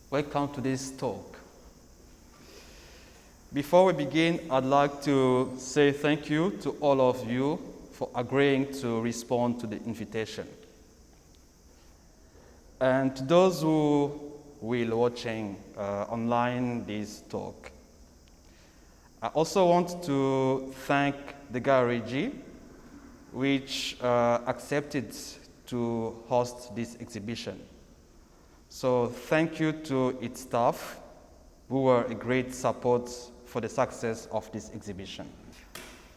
Welcome to this talk. Before we begin, I'd like to say thank you to all of you for agreeing to respond to the invitation. And to those who will watching online this talk, I also want to thank the Gallery G, which accepted to host this exhibition. So thank you to its staff, who were a great support for the success of this exhibition.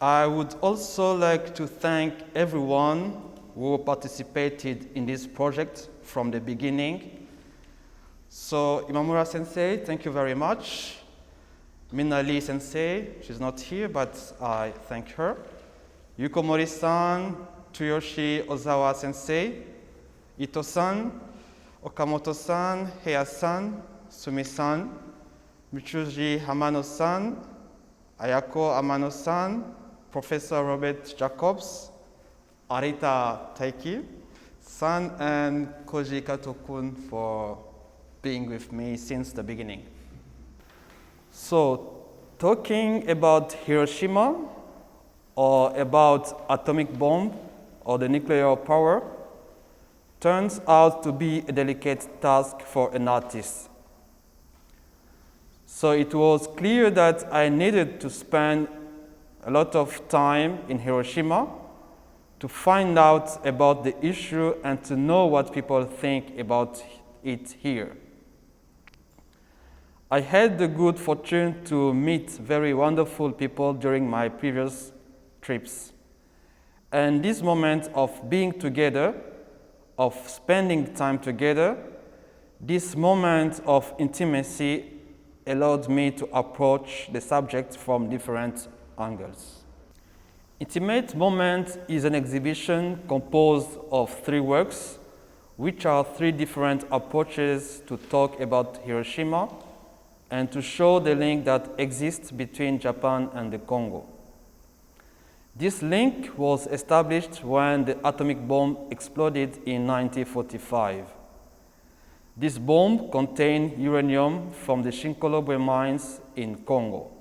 I would also like to thank everyone who participated in this project from the beginning. So Imamura Sensei, thank you very much. Minali Sensei, she's not here, but I thank her. Yukomori-san, Tsuyoshi Ozawa Sensei, Ito-san, Okamoto-san, Heya-san, Sumi-san, Mitsuji Hamano-san, Ayako Amano-san, Professor Robert Jacobs, Arita Taiki-san, and Koji Kato-kun for being with me since the beginning. So, talking about Hiroshima, or about atomic bomb, or the nuclear power, turns out to be a delicate task for an artist. So it was clear that I needed to spend a lot of time in Hiroshima to find out about the issue and to know what people think about it here. I had the good fortune to meet very wonderful people during my previous trips. And this moment of being together, of spending time together, this moment of intimacy allowed me to approach the subject from different angles. Intimate Moment is an exhibition composed of 3 works, which are 3 different approaches to talk about Hiroshima and to show the link that exists between Japan and the Congo. This link was established when the atomic bomb exploded in 1945. This bomb contained uranium from the Shinkolobwe mines in Congo.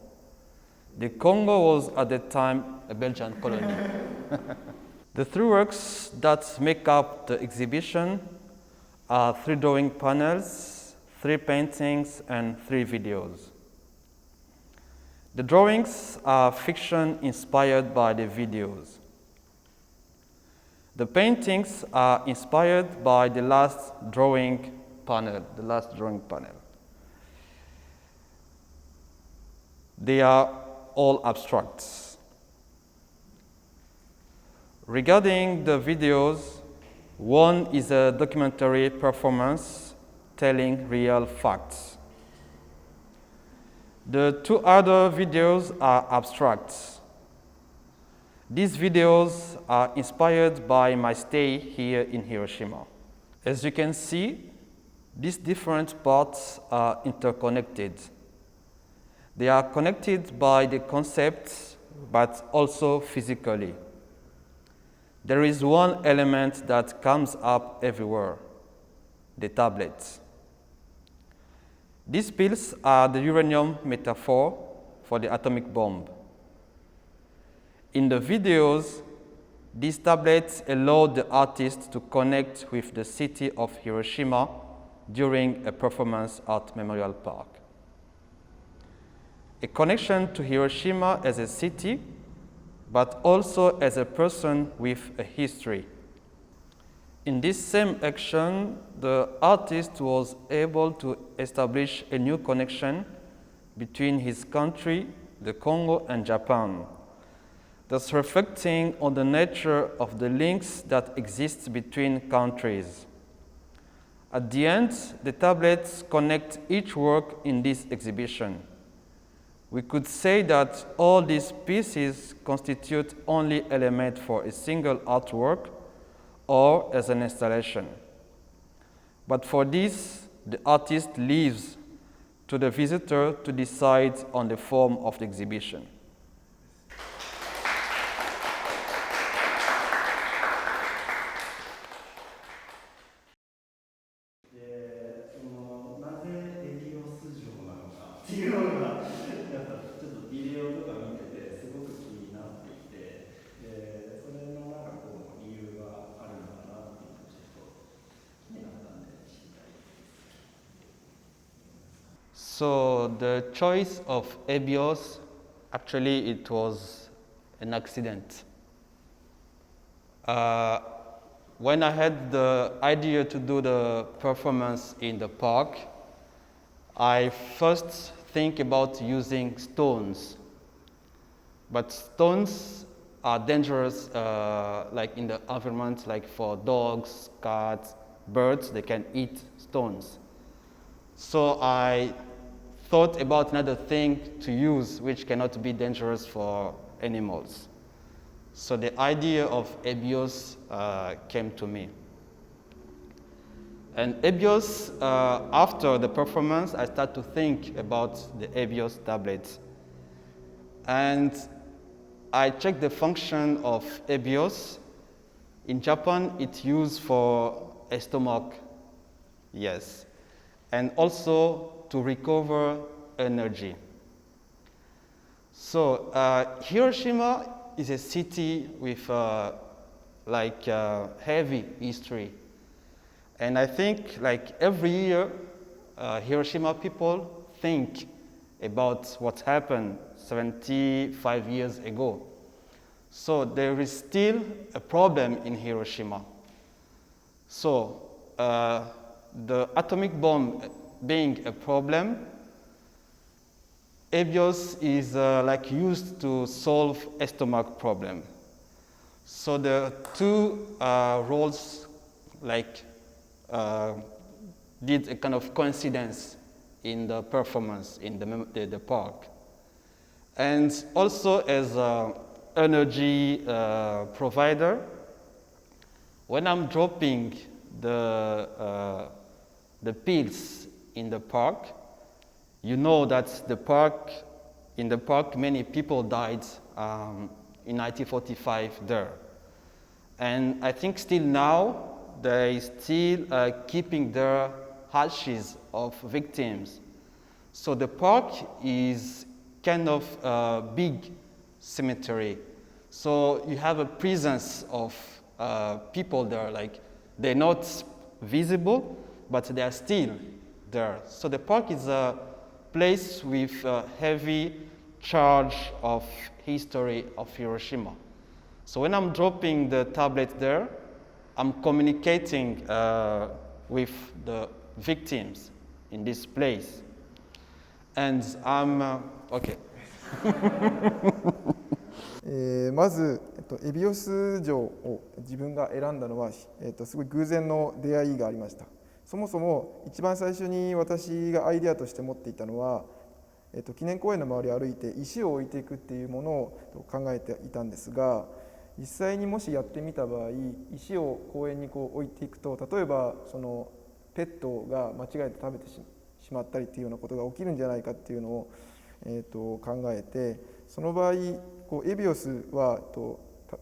The Congo was at the time a Belgian colony. The 3 works that make up the exhibition are 3 drawing panels, 3 paintings, and 3 videos. The drawings are fiction inspired by the videos. The paintings are inspired by the last drawing panel. They are all abstracts. Regarding the videos, one is a documentary performance telling real facts. The 2 other videos are abstracts. These videos are inspired by my stay here in Hiroshima. As you can see, these different parts are interconnected. They are connected by the concepts, but also physically. There is one element that comes up everywhere: the tablets. These pills are the uranium metaphor for the atomic bomb. In the videos, these tablets allow the artist to connect with the city of Hiroshima during a performance at Memorial Park. A connection to Hiroshima as a city, but also as a person with a history. In this same action, the artist was able to establish a new connection between his country, the Congo, and Japan, thus reflecting on the nature of the links that exist between countries. At the end, the tablets connect each work in this exhibition. We could say that all these pieces constitute only elements for a single artwork or as an installation. But for this, the artist leaves to the visitor to decide on the form of the exhibition. So the choice of Ebios, actually it was an accident. When I had the idea to do the performance in the park, I first think about using stones. But stones are dangerous, like in the environment, like for dogs, cats, birds, they can eat stones. So I thought about another thing to use which cannot be dangerous for animals. So the idea of Ebios came to me. And Ebios, after the performance, I started to think about the Ebios tablets. And I checked the function of Ebios. In Japan, it's used for a stomach, yes, and also to recover energy. So Hiroshima is a city with heavy history. And I think like every year, Hiroshima people think about what happened 75 years ago. So there is still a problem in Hiroshima. So the atomic bomb being a problem, Ebios is used to solve a stomach problem. So the two roles did a kind of coincidence in the performance in the park. And also as an energy provider, when I'm dropping the pills in the park, you know that in the park many people died in 1945 there. And I think still now they still keeping their ashes of victims. So the park is kind of a big cemetery. So you have a presence of people there, like they're not visible, but they are still there. So the park is a place with a heavy charge of history of Hiroshima. So when I'm dropping the tablet there, I'm communicating with the victims in this place. And I'm, okay. まず、エビオス城を自分が選んだのは、すごい偶然の出会いがありました。そもそも一番最初に私がアイデアとして持っていたのは、記念公園の周りを歩いて石を置いていくっていうものを考えていたんですが、実際にもしやってみた場合、石を公園に置いていくと、例えばそのペットが間違えて食べてしまったりっていうようなことが起きるんじゃないかっていうのを、考えて、その場合エビオスは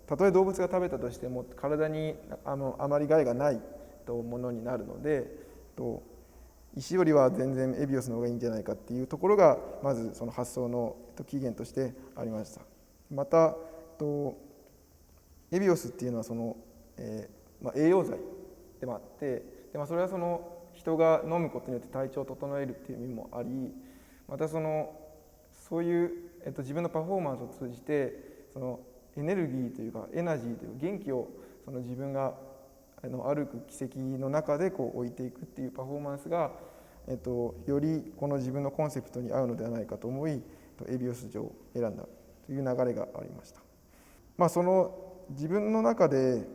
たとえ動物が食べたとしても体にあまり害がないものになるので、石よりは全然エビオスの方がいいんじゃないかっていうところがまずその発想の起源としてありました。またエビオスっていうのはその、栄養剤でもあって、それはその人が飲むことによって体調を整えるっていう意味もあり、またそういう、自分のパフォーマンスを通じてそのエネルギーというかエナジーという元気をその自分が歩く軌跡の中で置いていくっていうパフォーマンスが、よりこの自分のコンセプトに合うのではないかと思い、エビオス城を選んだという流れがありました。その自分の中で、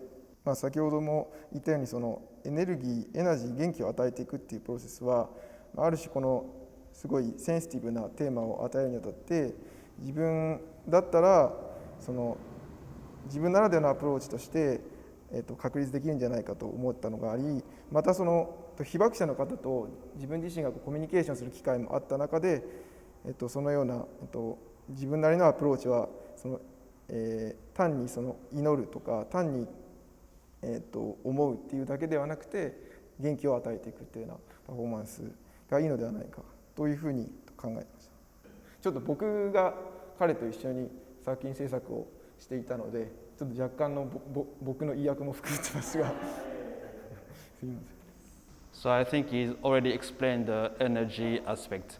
先ほども言ったようにそのエネルギー、エナジー、元気を与えていくっていうプロセスは、ある種このすごいセンシティブなテーマを与えるにあたって、自分だったらその自分ならではのアプローチとして、確立できるんじゃないかと思ったのがあり、またその被爆者の方と自分自身がコミュニケーションする機会もあった中で、そのような、自分なりのアプローチはその、単にその祈るとか単に、思うっていうだけではなくて元気を与えていくっていうようなパフォーマンスがいいのではないかというふうに考えました。ちょっと僕が彼と一緒に作品制作をしていたので、ちょっと若干の僕の意訳も含めてますがすみません。So I think he's already explained the energy aspect.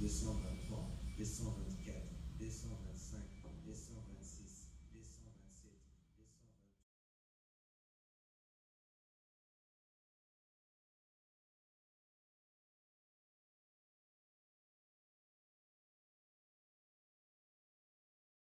descendre à 3, descendre à 4, descendre à